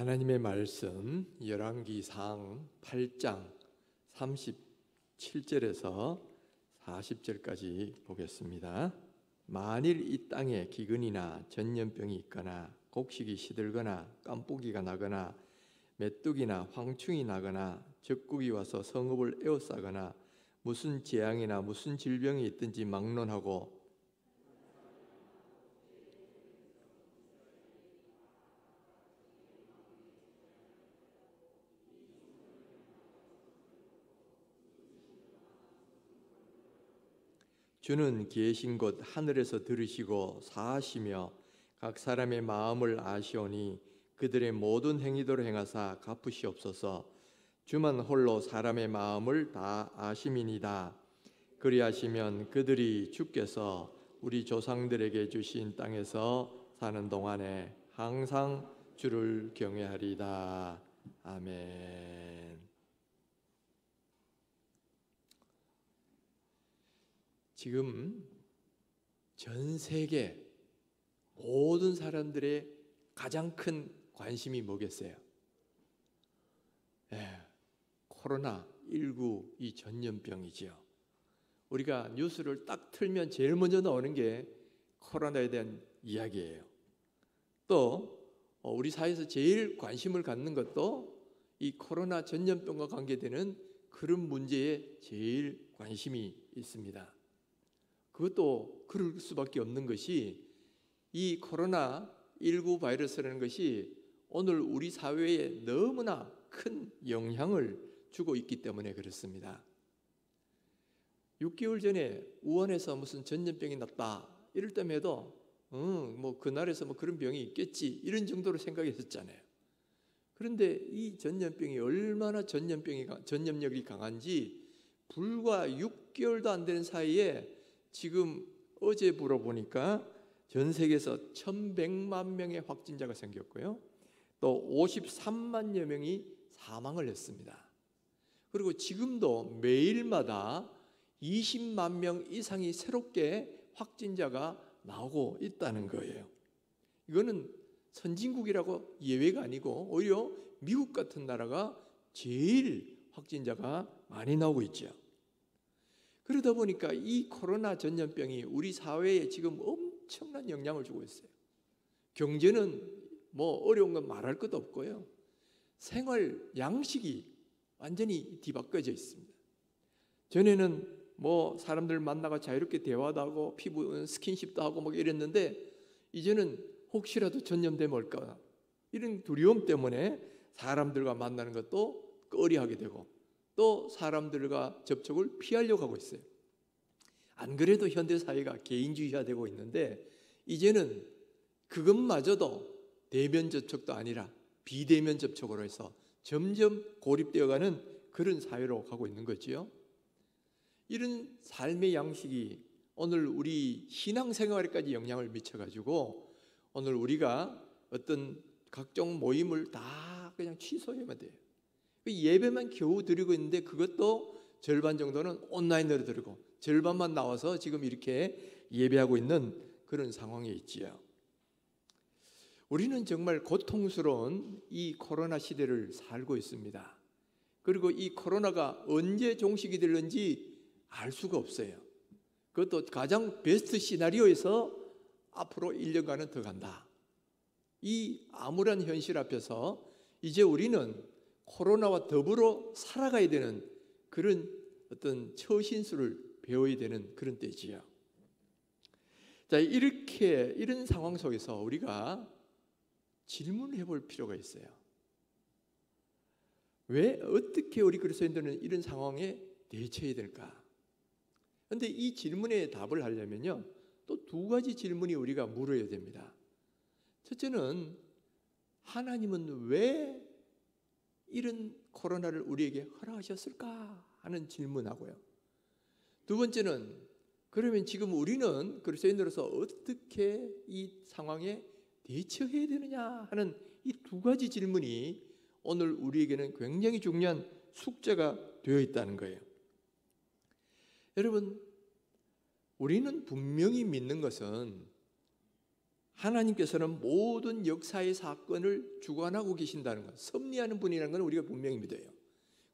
하나님의 말씀 열왕기상 8장 37절에서 40절까지 보겠습니다. 만일 이 땅에 기근이나 전염병이 있거나 곡식이 시들거나 깐뿌기가 나거나 메뚜기나 황충이 나거나 적국이 와서 성읍을 에워싸거나 무슨 재앙이나 무슨 질병이 있든지 막론하고 주는 계신 곳 하늘에서 들으시고 사하시며 각 사람의 마음을 아시오니 그들의 모든 행위대로 행하사 갚으시옵소서. 주만 홀로 사람의 마음을 다 아심이니이다. 그리하시면 그들이 주께서 우리 조상들에게 주신 땅에서 사는 동안에 항상 주를 경외하리이다. 아멘. 지금 전 세계 모든 사람들의 가장 큰 관심이 뭐겠어요? 코로나19 이 전염병이죠. 우리가 뉴스를 딱 틀면 제일 먼저 나오는 게 코로나에 대한 이야기예요. 또 우리 사회에서 제일 관심을 갖는 것도 이 코로나 전염병과 관계되는 그런 문제에 제일 관심이 있습니다. 그것도 그럴 수밖에 없는 것이 이 코로나19 바이러스라는 것이 오늘 우리 사회에 너무나 큰 영향을 주고 있기 때문에 그렇습니다. 6개월 전에 우한에서 무슨 전염병이 났다 이럴 때에도 그 나라에서 그런 병이 있겠지 이런 정도로 생각했었잖아요. 그런데 이 전염병이 얼마나 전염력이 강한지 불과 6개월도 안 되는 사이에 지금 어제 물어보니까 전 세계에서 1100만 명의 확진자가 생겼고요. 또 53만여 명이 사망을 했습니다. 그리고 지금도 매일마다 20만 명 이상이 새롭게 확진자가 나오고 있다는 거예요. 이거는 선진국이라고 예외가 아니고 오히려 미국 같은 나라가 제일 확진자가 많이 나오고 있죠. 그러다 보니까 이 코로나 전염병이 우리 사회에 지금 엄청난 영향을 주고 있어요. 경제는 어려운 건 말할 것도 없고요. 생활 양식이 완전히 뒤바꿔져 있습니다. 전에는 사람들 만나가 자유롭게 대화도 하고 피부 스킨십도 하고 이랬는데 이제는 혹시라도 전염되면 올까 이런 두려움 때문에 사람들과 만나는 것도 꺼려하게 되고 또 사람들과 접촉을 피하려고 하고 있어요. 안 그래도 현대사회가 개인주의화되고 있는데 이제는 그것마저도 대면 접촉도 아니라 비대면 접촉으로 해서 점점 고립되어가는 그런 사회로 가고 있는 거지요. 이런 삶의 양식이 오늘 우리 신앙생활에까지 영향을 미쳐가지고 오늘 우리가 어떤 각종 모임을 다 그냥 취소하면 돼요. 예배만 겨우 드리고 있는데 그것도 절반 정도는 온라인으로 드리고 절반만 나와서 지금 이렇게 예배하고 있는 그런 상황에 있지요. 우리는 정말 고통스러운 이 코로나 시대를 살고 있습니다. 그리고 이 코로나가 언제 종식이 될는지 알 수가 없어요. 그것도 가장 베스트 시나리오에서 앞으로 1년간은 더 간다. 이 암울한 현실 앞에서 이제 우리는 코로나와 더불어 살아가야 되는 그런 어떤 처신술을 배워야 되는 그런 때지요. 자, 이런 상황 속에서 우리가 질문을 해볼 필요가 있어요. 왜 어떻게 우리 그리스도인들은 이런 상황에 대처해야 될까? 그런데 이 질문에 답을 하려면요, 또 두 가지 질문이 우리가 물어야 됩니다. 첫째는 하나님은 왜 이런 코로나를 우리에게 허락하셨을까 하는 질문하고요. 두 번째는 그러면 지금 우리는 그리스도인으로서 어떻게 이 상황에 대처해야 되느냐 하는 이 두 가지 질문이 오늘 우리에게는 굉장히 중요한 숙제가 되어 있다는 거예요. 여러분, 우리는 분명히 믿는 것은 하나님께서는 모든 역사의 사건을 주관하고 계신다는 것, 섭리하는 분이라는 건 우리가 분명히 믿어요.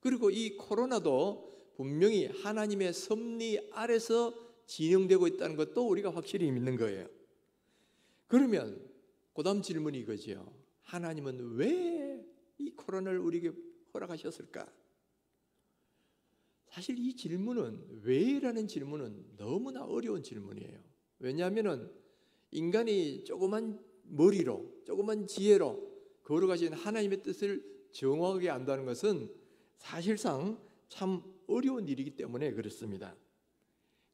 그리고 이 코로나도 분명히 하나님의 섭리 아래서 진행되고 있다는 것도 우리가 확실히 믿는 거예요. 그러면 그 다음 질문이 이거죠. 하나님은 왜 이 코로나를 우리에게 허락하셨을까? 사실 이 질문은, 왜라는 질문은 너무나 어려운 질문이에요. 왜냐하면 인간이 조그만 머리로, 조그만 지혜로 걸어가신 하나님의 뜻을 정확하게 안다는 것은 사실상 참 어려운 일이기 때문에 그렇습니다.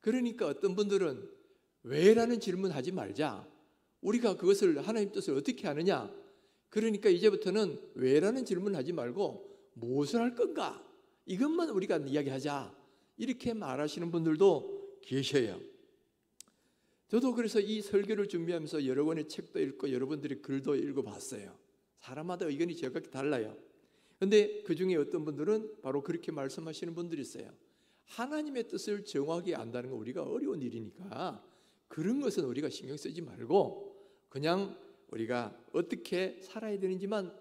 그러니까 어떤 분들은 왜라는 질문하지 말자, 우리가 그것을 하나님 뜻을 어떻게 아느냐, 그러니까 이제부터는 왜라는 질문하지 말고 무엇을 할 건가, 이것만 우리가 이야기하자, 이렇게 말하시는 분들도 계셔요. 저도 그래서 이 설교를 준비하면서 여러 권의 책도 읽고 여러분들의 글도 읽어봤어요. 사람마다 의견이 제각기 달라요. 그런데 그 중에 어떤 분들은 바로 그렇게 말씀하시는 분들이 있어요. 하나님의 뜻을 정확히 안다는 건 우리가 어려운 일이니까 그런 것은 우리가 신경 쓰지 말고 그냥 우리가 어떻게 살아야 되는지만,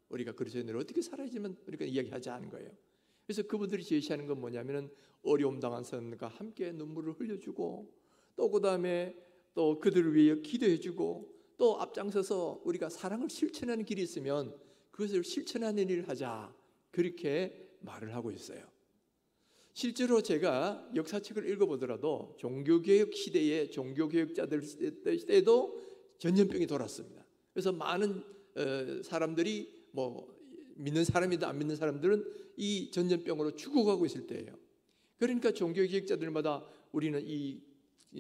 우리가 그리스도인으로 어떻게 살아야지만 우리가 이야기하자 하는 거예요. 그래서 그분들이 제시하는 건 뭐냐면은 어려움 당한 사람과 함께 눈물을 흘려주고, 또 그 다음에 또 그들을 위해 기도해주고, 또 앞장서서 우리가 사랑을 실천하는 길이 있으면 그것을 실천하는 일을 하자, 그렇게 말을 하고 있어요. 실제로 제가 역사책을 읽어보더라도 종교개혁 시대의 종교개혁자들 때도 전염병이 돌았습니다. 그래서 많은 사람들이 믿는 사람이든 안 믿는 사람들은 이 전염병으로 죽어가고 있을 때예요. 그러니까 종교개혁자들마다 우리는 이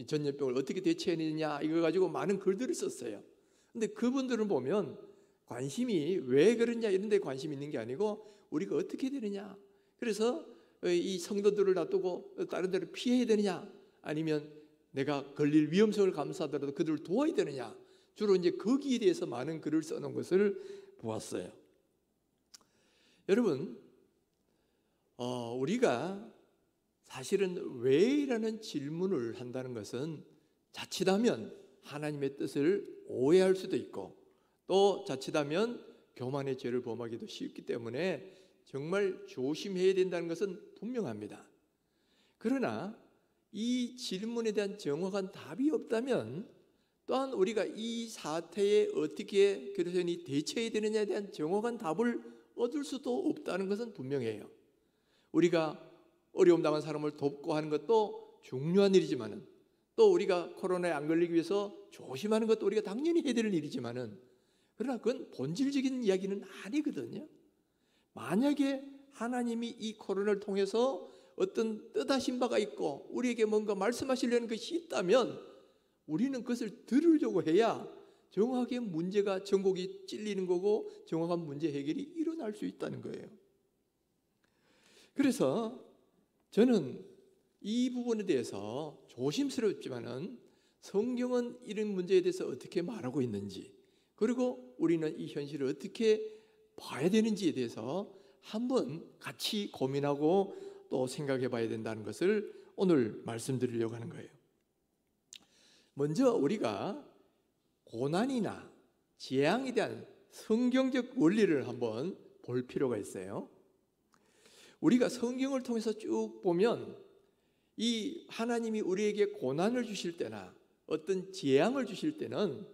전염병을 어떻게 대처해야 되느냐, 이거 가지고 많은 글들을 썼어요. 근데 그분들은 보면 관심이 왜 그러냐 이런 데 관심이 있는 게 아니고 우리가 어떻게 되느냐, 그래서 이 성도들을 놔두고 다른 데로 피해야 되느냐, 아니면 내가 걸릴 위험성을 감수하더라도 그들을 도와야 되느냐, 주로 이제 거기에 대해서 많은 글을 써놓은 것을 보았어요. 여러분, 우리가 사실은 왜라는 질문을 한다는 것은 자칫하면 하나님의 뜻을 오해할 수도 있고, 또 자칫하면 교만의 죄를 범하기도 쉽기 때문에 정말 조심해야 된다는 것은 분명합니다. 그러나 이 질문에 대한 정확한 답이 없다면 또한 우리가 이 사태에 어떻게 그리스도인이 대처해야 되느냐에 대한 정확한 답을 얻을 수도 없다는 것은 분명해요. 우리가 어려움 당한 사람을 돕고 하는 것도 중요한 일이지만은, 또 우리가 코로나에 안 걸리기 위해서 조심하는 것도 우리가 당연히 해야 될 일이지만은, 그러나 그건 본질적인 이야기는 아니거든요. 만약에 하나님이 이 코로나를 통해서 어떤 뜻하신 바가 있고 우리에게 뭔가 말씀하시려는 것이 있다면 우리는 그것을 들으려고 해야 정확하게 문제가, 전곡이 찔리는 거고 정확한 문제 해결이 일어날 수 있다는 거예요. 그래서 저는 이 부분에 대해서 조심스럽지만은 성경은 이런 문제에 대해서 어떻게 말하고 있는지, 그리고 우리는 이 현실을 어떻게 봐야 되는지에 대해서 한번 같이 고민하고 또 생각해 봐야 된다는 것을 오늘 말씀드리려고 하는 거예요. 먼저 우리가 고난이나 재앙에 대한 성경적 원리를 한번 볼 필요가 있어요. 우리가 성경을 통해서 쭉 보면 이 하나님이 우리에게 고난을 주실 때나 어떤 재앙을 주실 때는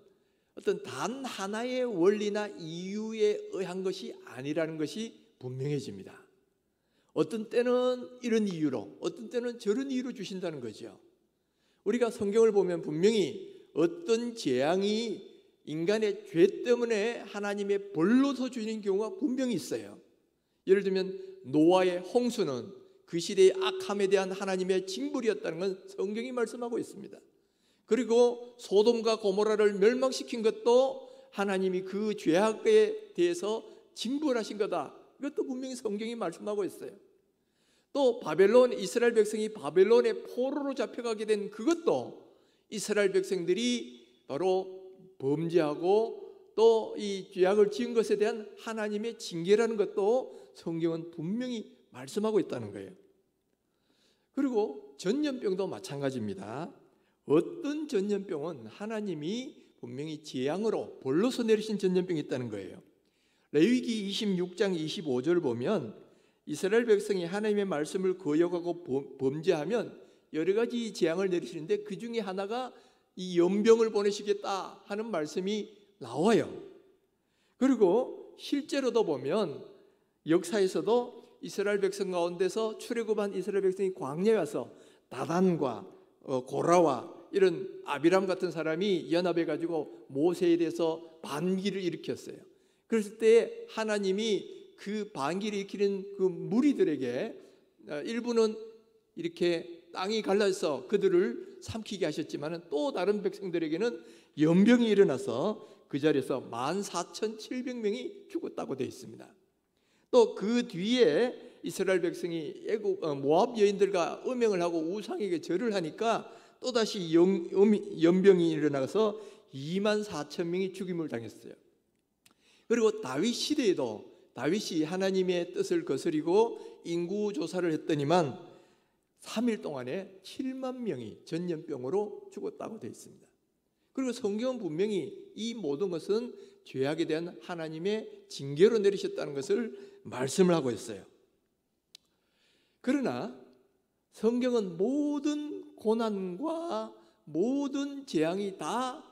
어떤 단 하나의 원리나 이유에 의한 것이 아니라는 것이 분명해집니다. 어떤 때는 이런 이유로, 어떤 때는 저런 이유로 주신다는 거죠. 우리가 성경을 보면 분명히 어떤 재앙이 인간의 죄 때문에 하나님의 벌로서 주시는 경우가 분명히 있어요. 예를 들면 노아의 홍수는 그 시대의 악함에 대한 하나님의 징벌이었다는 건 성경이 말씀하고 있습니다. 그리고 소돔과 고모라를 멸망시킨 것도 하나님이 그 죄악에 대해서 징벌하신 거다, 이것도 분명히 성경이 말씀하고 있어요. 또 바벨론, 이스라엘 백성이 바벨론의 포로로 잡혀가게 된 그것도 이스라엘 백성들이 바로 범죄하고 또 이 죄악을 지은 것에 대한 하나님의 징계라는 것도 성경은 분명히 말씀하고 있다는 거예요. 그리고 전염병도 마찬가지입니다. 어떤 전염병은 하나님이 분명히 재앙으로 벌로서 내리신 전염병이 있다는 거예요. 레위기 26장 25절 보면 이스라엘 백성이 하나님의 말씀을 거역하고 범죄하면 여러 가지 재앙을 내리시는데 그 중에 하나가 이 연병을 보내시겠다 하는 말씀이 나와요. 그리고 실제로도 보면 역사에서도 이스라엘 백성 가운데서 출애굽한 이스라엘 백성이 광야에 와서 다단과 고라와 이런 아비람 같은 사람이 연합해 가지고 모세에 대해서 반기를 일으켰어요. 그랬을 때 하나님이 그 반기를 일으키는 그 무리들에게 일부는 이렇게 땅이 갈라서 그들을 삼키게 하셨지만 또 다른 백성들에게는 연병이 일어나서 그 자리에서 14,700명이 죽었다고 되어 있습니다. 또 그 뒤에 이스라엘 백성이 모압 여인들과 음행을 하고 우상에게 절을 하니까 또다시 연병이 일어나서 24,000명이 죽임을 당했어요. 그리고 다윗 시대에도 다윗이 하나님의 뜻을 거스리고 인구 조사를 했더니만 3일 동안에 7만 명이 전염병으로 죽었다고 되어 있습니다. 그리고 성경은 분명히 이 모든 것은 죄악에 대한 하나님의 징계로 내리셨다는 것을 말씀을 하고 있어요. 그러나 성경은 모든 고난과 모든 재앙이 다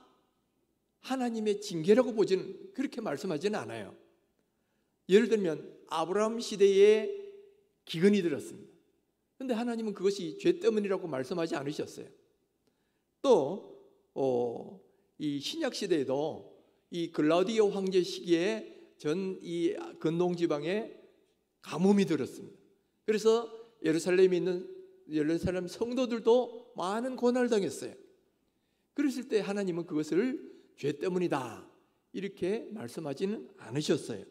하나님의 징계라고 보지는 그렇게 말씀하지는 않아요. 예를 들면 아브라함 시대에 기근이 들었습니다. 그런데 하나님은 그것이 죄 때문이라고 말씀하지 않으셨어요. 또 이 신약 시대에도 이 글라우디오 황제 시기에 전 이 근동 지방에 가뭄이 들었습니다. 그래서 예루살렘에 있는 예루살렘 성도들도 많은 고난을 당했어요. 그랬을 때 하나님은 그것을 죄 때문이다 이렇게 말씀하지는 않으셨어요.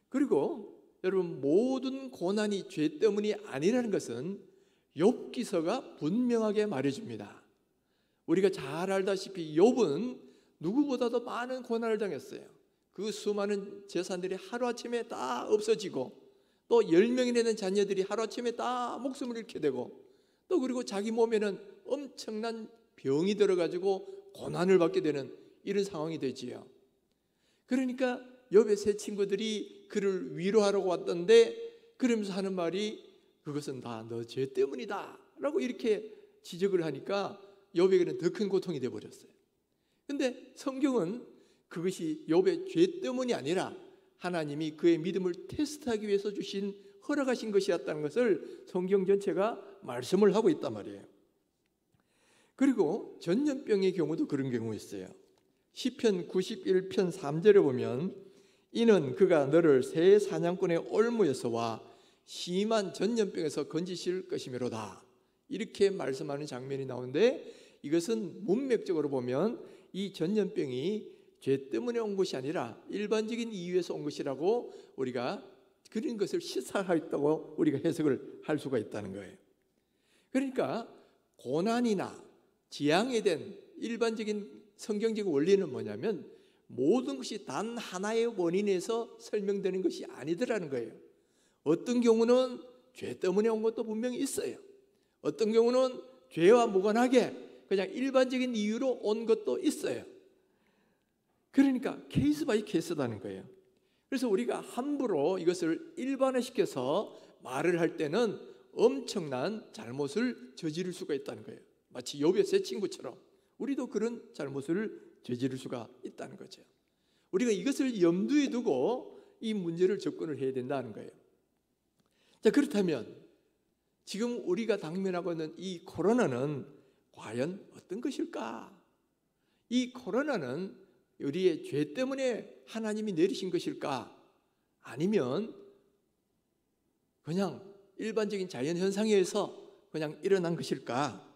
그리고 여러분 모든 고난이 죄 때문이 아니라는 것은 욥기서가 분명하게 말해줍니다. 우리가 잘 알다시피 욥은 누구보다도 많은 고난을 당했어요. 그 수많은 재산들이 하루아침에 다 없어지고 또 10명이나 되는 자녀들이 하루아침에 다 목숨을 잃게 되고 또 그리고 자기 몸에는 엄청난 병이 들어가지고 고난을 받게 되는 이런 상황이 되지요. 그러니까 욥의 세 친구들이 그를 위로하려고 왔던데 그러면서 하는 말이 그것은 다 너 죄 때문이다 라고 이렇게 지적을 하니까 욥에게는 더 큰 고통이 되어버렸어요. 근데 성경은 그것이 욥의 죄 때문이 아니라 하나님이 그의 믿음을 테스트하기 위해서 주신 허락하신 것이었다는 것을 성경 전체가 말씀을 하고 있단 말이에요. 그리고 전염병의 경우도 그런 경우 있어요. 시편 91편 3절에 보면 이는 그가 너를 새 사냥꾼의 올무에서와 심한 전염병에서 건지실 것이므로다 이렇게 말씀하는 장면이 나오는데 이것은 문맥적으로 보면 이 전염병이 죄 때문에 온 것이 아니라 일반적인 이유에서 온 것이라고 우리가 그런 것을 시사하였다고 우리가 해석을 할 수가 있다는 거예요. 그러니까 고난이나 재앙에 대한 일반적인 성경적 원리는 뭐냐면 모든 것이 단 하나의 원인에서 설명되는 것이 아니더라는 거예요. 어떤 경우는 죄 때문에 온 것도 분명히 있어요. 어떤 경우는 죄와 무관하게 그냥 일반적인 이유로 온 것도 있어요. 그러니까 케이스 바이 케이스다는 거예요. 그래서 우리가 함부로 이것을 일반화시켜서 말을 할 때는 엄청난 잘못을 저지를 수가 있다는 거예요. 마치 욥의 세 친구처럼 우리도 그런 잘못을 저지를 수가 있다는 거죠. 우리가 이것을 염두에 두고 이 문제를 접근을 해야 된다는 거예요. 자, 그렇다면 지금 우리가 당면하고 있는 이 코로나는 과연 어떤 것일까? 이 코로나는 우리의 죄 때문에 하나님이 내리신 것일까? 아니면 그냥 일반적인 자연현상에 의해서 그냥 일어난 것일까?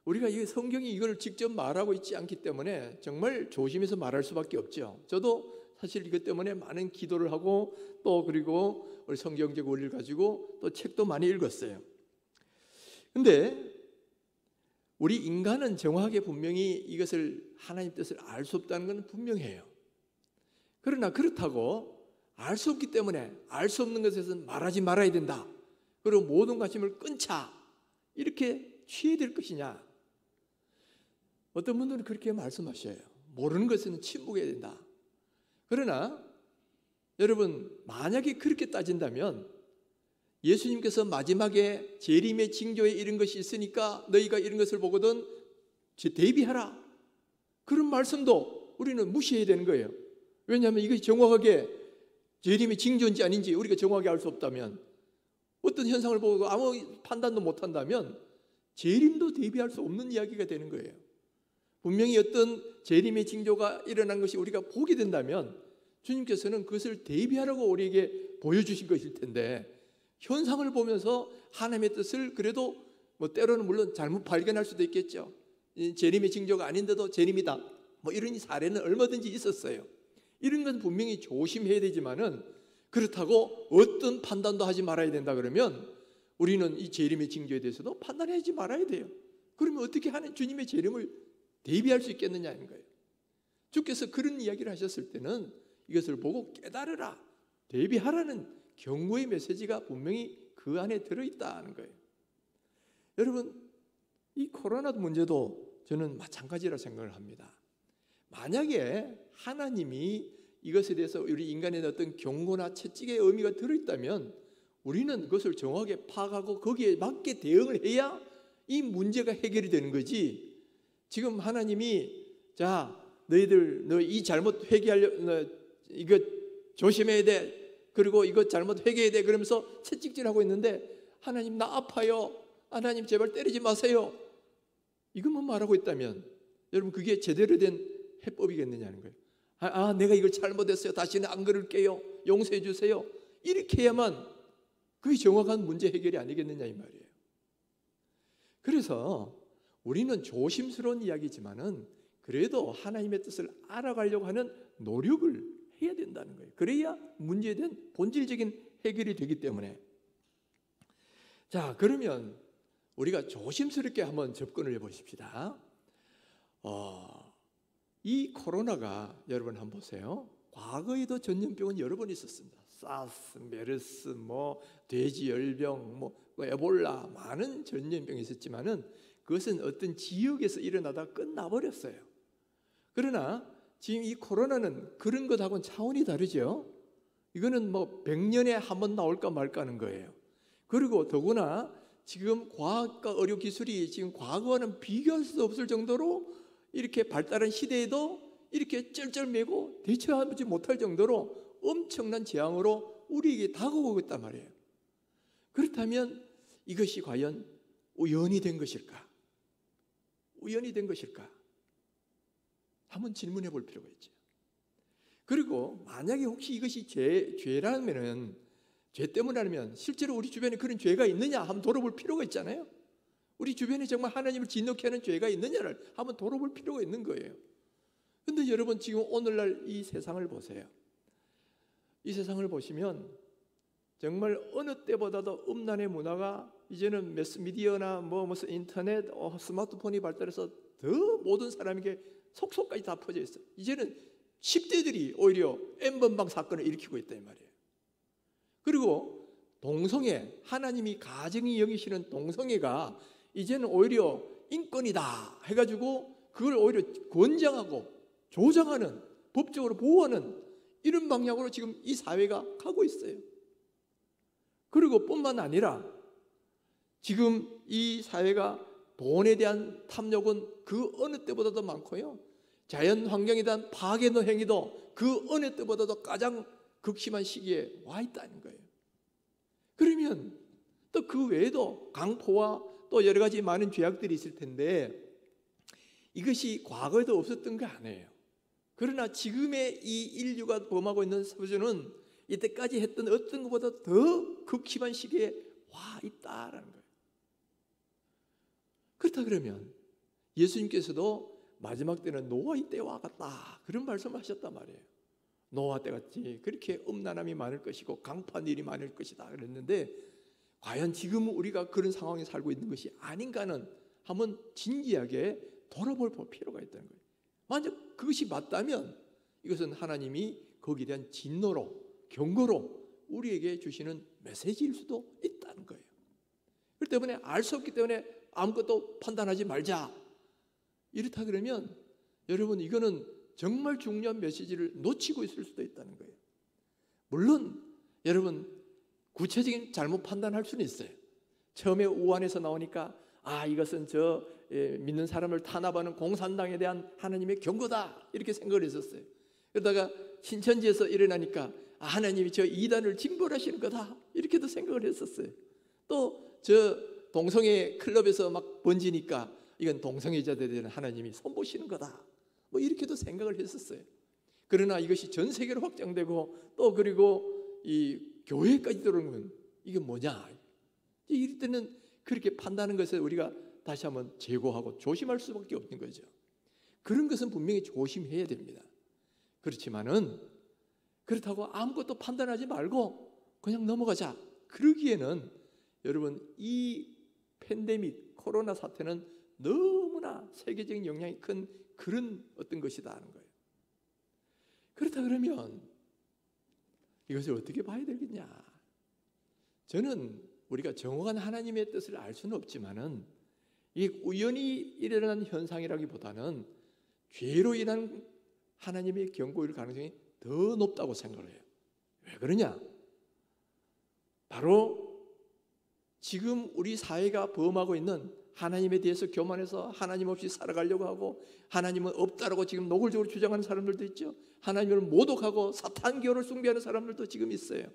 우리가 이 성경이 이걸 직접 말하고 있지 않기 때문에 정말 조심해서 말할 수밖에 없죠. 저도 사실 이것 때문에 많은 기도를 하고 또 그리고 우리 성경적 원리를 가지고 또 책도 많이 읽었어요. 근데 우리 인간은 정확하게 분명히 이것을 하나님 뜻을 알 수 없다는 건 분명해요. 그러나 그렇다고 알 수 없기 때문에 알 수 없는 것에서는 말하지 말아야 된다. 그리고 모든 관심을 끊자. 이렇게 취해야 될 것이냐? 어떤 분들은 그렇게 말씀하셔요. 모르는 것은 침묵해야 된다. 그러나 여러분, 만약에 그렇게 따진다면 예수님께서 마지막에 재림의 징조에 이런 것이 있으니까 너희가 이런 것을 보거든 대비하라, 그런 말씀도 우리는 무시해야 되는 거예요. 왜냐하면 이것이 정확하게 재림의 징조인지 아닌지 우리가 정확하게 알 수 없다면, 어떤 현상을 보고 아무 판단도 못한다면 재림도 대비할 수 없는 이야기가 되는 거예요. 분명히 어떤 재림의 징조가 일어난 것이 우리가 보게 된다면 주님께서는 그것을 대비하라고 우리에게 보여주신 것일 텐데, 현상을 보면서 하나님의 뜻을 그래도 때로는 물론 잘못 발견할 수도 있겠죠. 재림의 징조가 아닌데도 재림이다, 이런 사례는 얼마든지 있었어요. 이런 건 분명히 조심해야 되지만은, 그렇다고 어떤 판단도 하지 말아야 된다 그러면 우리는 이 재림의 징조에 대해서도 판단하지 말아야 돼요. 그러면 어떻게 하는 주님의 재림을 대비할 수 있겠느냐는 거예요. 주께서 그런 이야기를 하셨을 때는 이것을 보고 깨달으라, 대비하라는 경고의 메시지가 분명히 그 안에 들어있다는 거예요. 여러분, 이 코로나 문제도 저는 마찬가지라 생각을 합니다. 만약에 하나님이 이것에 대해서 우리 인간의 어떤 경고나 채찍의 의미가 들어있다면 우리는 그것을 정확하게 파악하고 거기에 맞게 대응을 해야 이 문제가 해결이 되는 거지. 지금 하나님이 자, 너희들 너 이 잘못 회개하려, 이거 조심해야 돼, 그리고 이거 잘못 회개해야 돼, 그러면서 채찍질하고 있는데 하나님 나 아파요, 하나님 제발 때리지 마세요, 이것만 말하고 있다면 여러분, 그게 제대로 된 해법이겠느냐는 거예요. 내가 이걸 잘못했어요, 다시는 안 그럴게요, 용서해 주세요, 이렇게 해야만 그게 정확한 문제 해결이 아니겠느냐 이 말이에요. 그래서 우리는 조심스러운 이야기지만은 그래도 하나님의 뜻을 알아가려고 하는 노력을 해야 된다는 거예요. 그래야 문제에 대한 본질적인 해결이 되기 때문에. 자, 그러면 우리가 조심스럽게 한번 접근을 해보십시다. 이 코로나가 여러분 한번 보세요. 과거에도 전염병은 여러 번 있었습니다. 사스, 메르스, 돼지열병, 에볼라, 많은 전염병이 있었지만은 그것은 어떤 지역에서 일어나다 끝나버렸어요. 그러나 지금 이 코로나는 그런 것하고는 차원이 다르죠. 이거는 100년에 한 번 나올까 말까 하는 거예요. 그리고 더구나 지금 과학과 의료 기술이 지금 과거와는 비교할 수 없을 정도로 이렇게 발달한 시대에도 이렇게 쩔쩔매고 대처하지 못할 정도로 엄청난 재앙으로 우리에게 다가오고 있단 말이에요. 그렇다면 이것이 과연 우연이 된 것일까? 우연이 된 것일까? 한번 질문해 볼 필요가 있죠. 그리고 만약에 혹시 이것이 죄라면은, 죄 때문이라면 실제로 우리 주변에 그런 죄가 있느냐 한번 돌아볼 필요가 있잖아요. 우리 주변에 정말 하나님을 진노케 하는 죄가 있느냐를 한번 돌아볼 필요가 있는 거예요. 그런데 여러분, 지금 오늘날 이 세상을 보세요. 이 세상을 보시면 정말 어느 때보다도 음란의 문화가 이제는 매스미디어나 무슨 인터넷, 스마트폰이 발달해서 더 모든 사람에게 속속까지 다 퍼져 있어요. 이제는 10대들이 오히려 N번방 사건을 일으키고 있다 이 말이에요. 그리고 동성애, 하나님이 가정이 여기시는 동성애가 이제는 오히려 인권이다 해가지고 그걸 오히려 권장하고 조장하는, 법적으로 보호하는 이런 방향으로 지금 이 사회가 가고 있어요. 그리고 뿐만 아니라 지금 이 사회가 돈에 대한 탐욕은 그 어느 때보다도 많고요, 자연 환경에 대한 파괴의 행위도 그 어느 때보다도 가장 극심한 시기에 와 있다는 거예요. 그러면 또 그 외에도 강포와 또 여러 가지 많은 죄악들이 있을 텐데 이것이 과거에도 없었던 게 아니에요. 그러나 지금의 이 인류가 범하고 있는 수준은 이때까지 했던 어떤 것보다 더 극심한 시기에 와 있다라는 거예요. 그렇다 그러면 예수님께서도 마지막 때는 노아의 때와 같다 그런 말씀하셨단 말이에요. 노아 때 같이 그렇게 음란함이 많을 것이고 강판 일이 많을 것이다 그랬는데 과연 지금 우리가 그런 상황에 살고 있는 것이 아닌가는 한번 진지하게 돌아볼 필요가 있다는 거예요. 만약 그것이 맞다면 이것은 하나님이 거기에 대한 진노로, 경고로 우리에게 주시는 메시지일 수도 있다는 거예요. 그렇기 때문에 알 수 없기 때문에 아무것도 판단하지 말자, 이렇다 그러면 여러분 이거는 정말 중요한 메시지를 놓치고 있을 수도 있다는 거예요. 물론 여러분 구체적인 잘못 판단할 수는 있어요. 처음에 우한에서 나오니까 이것은 믿는 사람을 탄압하는 공산당에 대한 하나님의 경고다 이렇게 생각을 했었어요. 그러다가 신천지에서 일어나니까 하나님이 저 이단을 징벌하시는 거다 이렇게도 생각을 했었어요. 또 저 동성애 클럽에서 막 번지니까 이건 동성애자들에 대한 하나님이 손보시는 거다 뭐 이렇게도 생각을 했었어요. 그러나 이것이 전 세계로 확장되고 또 그리고 이 교회까지 들어오는 이게 뭐냐, 이럴 때는 그렇게 판단하는 것에 우리가 다시 한번 재고하고 조심할 수밖에 없는 거죠. 그런 것은 분명히 조심해야 됩니다. 그렇지만은 그렇다고 아무것도 판단하지 말고 그냥 넘어가자, 그러기에는 여러분 이 팬데믹 코로나 사태는 너무나 세계적인 영향이 큰 그런 어떤 것이다 하는 거예요. 그렇다 그러면 이것을 어떻게 봐야 되겠냐? 저는 우리가 정확한 하나님의 뜻을 알 수는 없지만은 이 우연히 일어난 현상이라기보다는 죄로 인한 하나님의 경고일 가능성이 더 높다고 생각을 해요. 왜 그러냐? 바로 지금 우리 사회가 범하고 있는 하나님에 대해서 교만해서 하나님 없이 살아가려고 하고 하나님은 없다라고 지금 노골적으로 주장하는 사람들도 있죠. 하나님을 모독하고 사탄교를 숭배하는 사람들도 지금 있어요.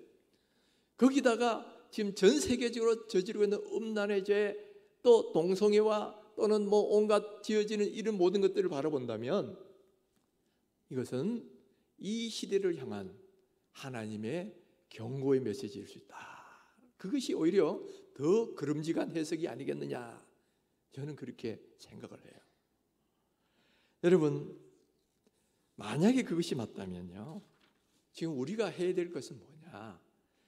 거기다가 지금 전 세계적으로 저지르고 있는 음란의 죄, 또 동성애와 또는 뭐 온갖 지어지는 이런 모든 것들을 바라본다면 이것은 이 시대를 향한 하나님의 경고의 메시지일 수 있다. 그것이 오히려 더 그름직한 해석이 아니겠느냐, 저는 그렇게 생각을 해요. 여러분, 만약에 그것이 맞다면요, 지금 우리가 해야 될 것은 뭐냐?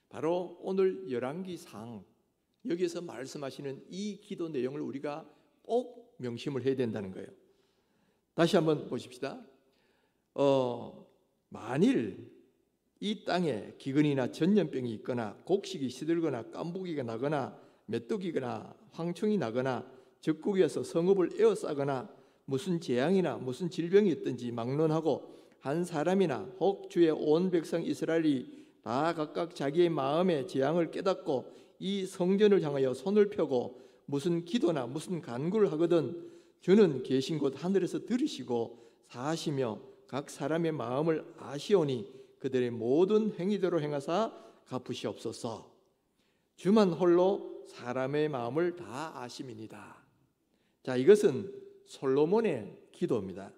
바로 오늘 열왕기상 여기에서 말씀하시는 이 기도 내용을 우리가 꼭 명심을 해야 된다는 거예요. 다시 한번 보십시다. 만일 이 땅에 기근이나 전염병이 있거나 곡식이 시들거나 깐부기가 나거나 메뚜기거나 황충이 나거나 적국이어서 성읍을 에워싸거나 무슨 재앙이나 무슨 질병이 있든지 막론하고 한 사람이나 혹 주의 온 백성 이스라엘이 다 각각 자기의 마음의 재앙을 깨닫고 이 성전을 향하여 손을 펴고 무슨 기도나 무슨 간구를 하거든 주는 계신 곳 하늘에서 들으시고 사하시며 각 사람의 마음을 아시오니 그들의 모든 행위대로 행하사 갚으시옵소서. 주만 홀로 사람의 마음을 다 아심이니이다. 자, 이것은 솔로몬의 기도입니다.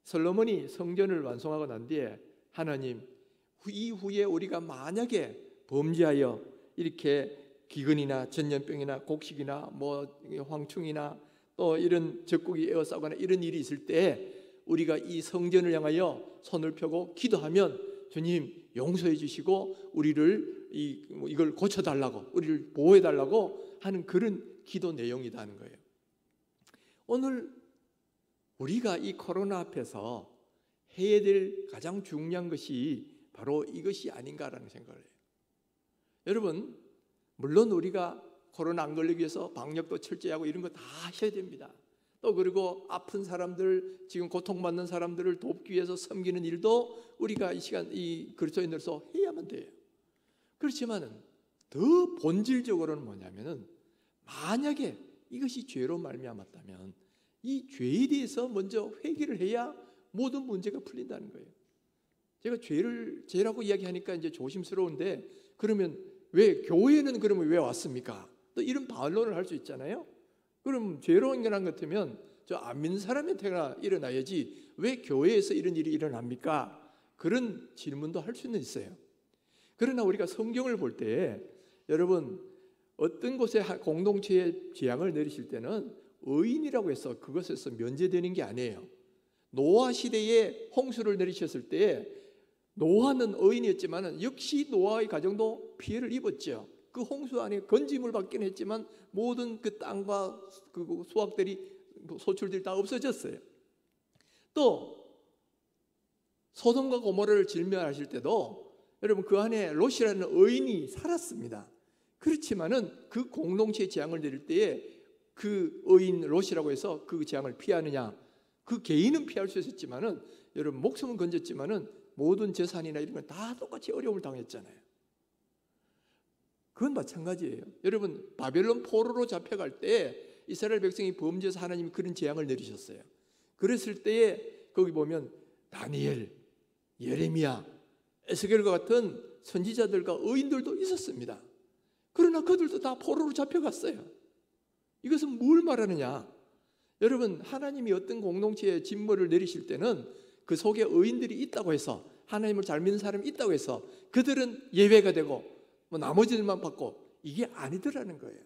솔로몬이 성전을 완성하고 난 뒤에 하나님, 이후에 우리가 만약에 범죄하여 이렇게 기근이나 전염병이나 곡식이나 뭐 황충이나 또 이런 적국이 에워싸거나 이런 일이 있을 때 우리가 이 성전을 향하여 손을 펴고 기도하면 주님 용서해 주시고 우리를 이걸 고쳐달라고, 우리를 보호해달라고 하는 그런 기도 내용이다 하는 거예요. 오늘 우리가 이 코로나 앞에서 해야 될 가장 중요한 것이 바로 이것이 아닌가라는 생각을 해요. 여러분, 물론 우리가 코로나 안 걸리기 위해서 방역도 철저히 하고 이런 거 다 하셔야 됩니다. 또 그리고 아픈 사람들, 지금 고통받는 사람들을 돕기 위해서 섬기는 일도 우리가 이 시간 이 그리스도인으로서 해야만 돼요. 그렇지만은 더 본질적으로는 뭐냐면은 만약에 이것이 죄로 말미암았다면 이 죄에 대해서 먼저 회개를 해야 모든 문제가 풀린다는 거예요. 제가 죄라고 이야기하니까 이제 조심스러운데, 그러면 왜 교회는 그러면 왜 왔습니까? 또 이런 반론을 할 수 있잖아요. 그럼 죄로 인간한 것 같으면 저 안 믿는 사람한테나 일어나야지 왜 교회에서 이런 일이 일어납니까? 그런 질문도 할 수는 있어요. 그러나 우리가 성경을 볼 때 여러분, 어떤 곳에 공동체의 재앙을 내리실 때는 의인이라고 해서 그것에서 면제되는 게 아니에요. 노아 시대에 홍수를 내리셨을 때 노아는 의인이었지만 역시 노아의 가정도 피해를 입었죠. 그 홍수 안에 건짐을 받긴 했지만 모든 그 땅과 그 수확들이, 소출들이 다 없어졌어요. 또 소돔과 고모라를 질멸하실 때도 여러분 그 안에 롯이라는 의인이 살았습니다. 그렇지만은 그 공동체의 재앙을 내릴 때에 그 의인 롯이라고 해서 그 재앙을 피하느냐? 그 개인은 피할 수 있었지만은, 여러분 목숨은 건졌지만은 모든 재산이나 이런 건 다 똑같이 어려움을 당했잖아요. 그건 마찬가지예요. 여러분 바벨론 포로로 잡혀갈 때 이스라엘 백성이 범죄해서 하나님이 그런 재앙을 내리셨어요. 그랬을 때에 거기 보면 다니엘, 예레미야, 에스겔과 같은 선지자들과 의인들도 있었습니다. 그러나 그들도 다 포로로 잡혀갔어요. 이것은 뭘 말하느냐? 여러분 하나님이 어떤 공동체에 진노를 내리실 때는 그 속에 의인들이 있다고 해서, 하나님을 잘 믿는 사람이 있다고 해서 그들은 예외가 되고 뭐 나머지들만 받고, 이게 아니더라는 거예요.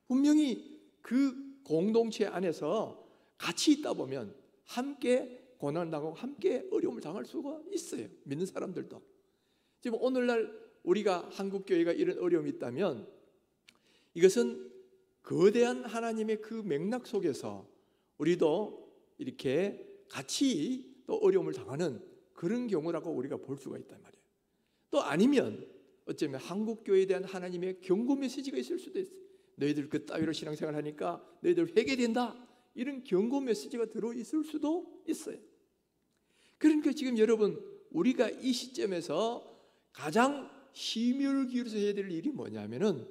분명히 그 공동체 안에서 같이 있다 보면 함께 고난을 당하고 함께 어려움을 당할 수가 있어요. 믿는 사람들도. 지금 오늘날 우리가 한국교회가 이런 어려움이 있다면, 이것은 거대한 하나님의 그 맥락 속에서 우리도 이렇게 같이 또 어려움을 당하는 그런 경우라고 우리가 볼 수가 있단 말이에요. 또 아니면 어쩌면 한국교회에 대한 하나님의 경고 메시지가 있을 수도 있어요. 너희들 그따위로 신앙생활 하니까 너희들 회개된다, 이런 경고 메시지가 들어있을 수도 있어요. 그러니까 지금 여러분 우리가 이 시점에서 가장 심혈을 기울여서 해야 될 일이 뭐냐면은,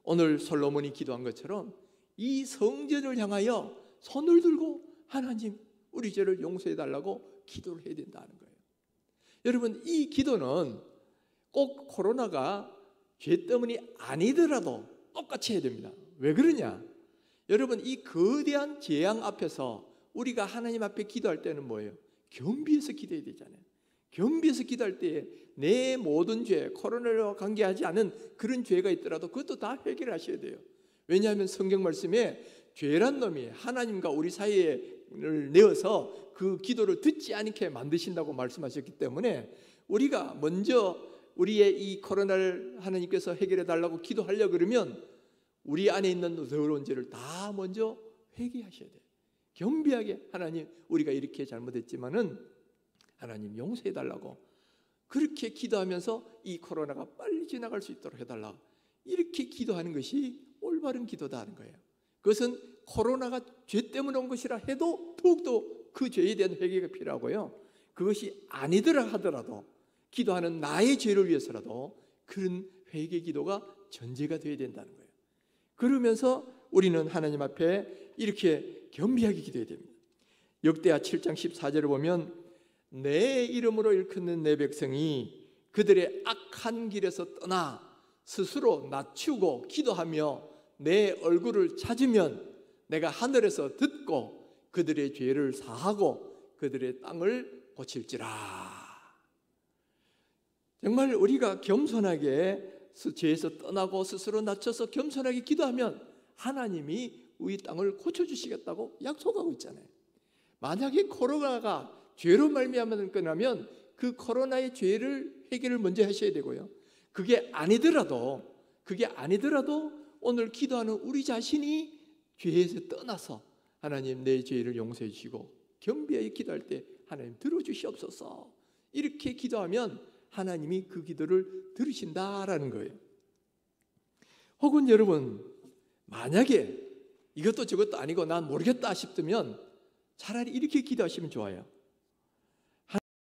오늘 솔로몬이 기도한 것처럼 이 성전을 향하여 손을 들고 하나님 우리 죄를 용서해 달라고 기도를 해야 된다는 거예요. 여러분 이 기도는 꼭 코로나가 죄 때문이 아니더라도 똑같이 해야 됩니다. 왜 그러냐? 여러분 이 거대한 재앙 앞에서 우리가 하나님 앞에 기도할 때는 뭐예요? 겸비해서 기도해야 되잖아요. 겸비해서 기도할 때에 내 모든 죄, 코로나와 관계하지 않은 그런 죄가 있더라도 그것도 다 해결하셔야 돼요. 왜냐하면 성경 말씀에 죄란 놈이 하나님과 우리 사이를 내어서 그 기도를 듣지 않게 만드신다고 말씀하셨기 때문에, 우리가 먼저 우리의 이 코로나를 하나님께서 해결해 달라고 기도하려고 그러면 우리 안에 있는 더러운 죄를 다 먼저 회개하셔야 돼요. 겸비하게 하나님 우리가 이렇게 잘못했지만은 하나님 용서해 달라고, 그렇게 기도하면서 이 코로나가 빨리 지나갈 수 있도록 해달라, 이렇게 기도하는 것이 올바른 기도다 하는 거예요. 그것은 코로나가 죄 때문에 온 것이라 해도 더욱더 그 죄에 대한 회개가 필요하고요, 그것이 아니더라 하더라도 기도하는 나의 죄를 위해서라도 그런 회개 기도가 전제가 되어야 된다는 거예요. 그러면서 우리는 하나님 앞에 이렇게 겸비하게 기도해야 됩니다. 역대하 7장 14절을 보면, 내 이름으로 일컫는 내 백성이 그들의 악한 길에서 떠나 스스로 낮추고 기도하며 내 얼굴을 찾으면 내가 하늘에서 듣고 그들의 죄를 사하고 그들의 땅을 고칠지라. 정말 우리가 겸손하게 죄에서 떠나고 스스로 낮춰서 겸손하게 기도하면 하나님이 우리 땅을 고쳐주시겠다고 약속하고 있잖아요. 만약에 코로나가 죄로 말미암아 끝나면 그 코로나의 죄를 해결을 먼저 하셔야 되고요, 그게 아니더라도 오늘 기도하는 우리 자신이 죄에서 떠나서 하나님 내 죄를 용서해 주시고 겸비하게 기도할 때 하나님 들어주시옵소서, 이렇게 기도하면 하나님이 그 기도를 들으신다라는 거예요. 혹은 여러분 만약에 이것도 저것도 아니고 난 모르겠다 싶으면 차라리 이렇게 기도하시면 좋아요.